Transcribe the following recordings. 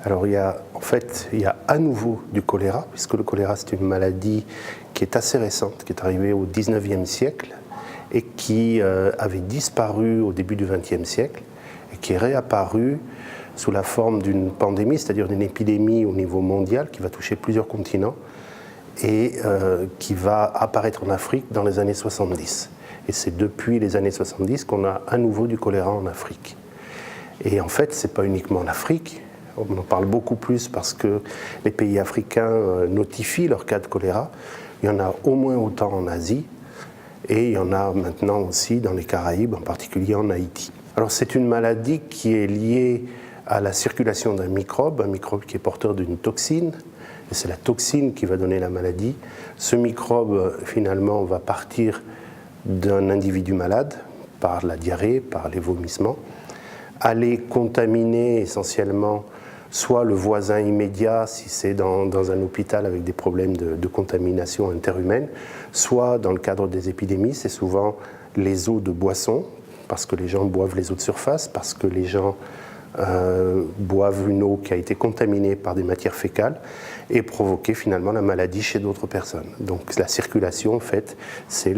Alors en fait, il y a à nouveau du choléra, puisque le choléra c'est une maladie qui est assez récente, qui est arrivée au 19e siècle et qui avait disparu au début du 20e siècle et qui est réapparue sous la forme d'une pandémie, c'est-à-dire d'une épidémie au niveau mondial qui va toucher plusieurs continents et qui va apparaître en Afrique dans les années 70. Et c'est depuis les années 70 qu'on a à nouveau du choléra en Afrique. Et en fait, ce n'est pas uniquement l'Afrique. On en parle beaucoup plus parce que les pays africains notifient leur cas de choléra. Il y en a au moins autant en Asie et il y en a maintenant aussi dans les Caraïbes, en particulier en Haïti. Alors c'est une maladie qui est liée à la circulation d'un microbe, un microbe qui est porteur d'une toxine, et c'est la toxine qui va donner la maladie. Ce microbe, finalement, va partir d'un individu malade par la diarrhée, par les vomissements, aller contaminer essentiellement soit le voisin immédiat, si c'est dans un hôpital avec des problèmes de contamination interhumaine, soit dans le cadre des épidémies, c'est souvent les eaux de boisson, parce que les gens boivent les eaux de surface, parce que les gens boivent une eau qui a été contaminée par des matières fécales et provoquer finalement la maladie chez d'autres personnes. Donc la circulation, en fait, c'est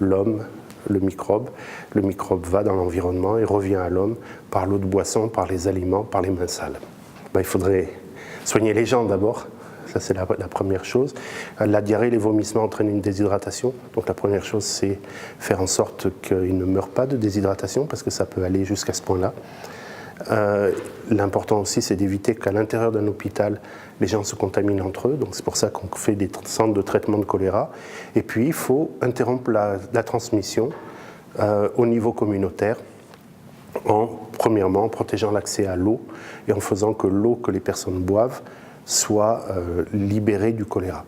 l'homme, le microbe. Le microbe va dans l'environnement et revient à l'homme par l'eau de boisson, par les aliments, par les mains sales. Il faudrait soigner les gens d'abord, ça c'est la première chose. La diarrhée, les vomissements entraînent une déshydratation, donc la première chose c'est faire en sorte qu'ils ne meurent pas de déshydratation parce que ça peut aller jusqu'à ce point-là. L'important aussi c'est d'éviter qu'à l'intérieur d'un hôpital les gens se contaminent entre eux, donc c'est pour ça qu'on fait des centres de traitement de choléra. Et puis il faut interrompre la transmission au niveau communautaire premièrement en protégeant l'accès à l'eau et en faisant que l'eau que les personnes boivent soit libérée du choléra.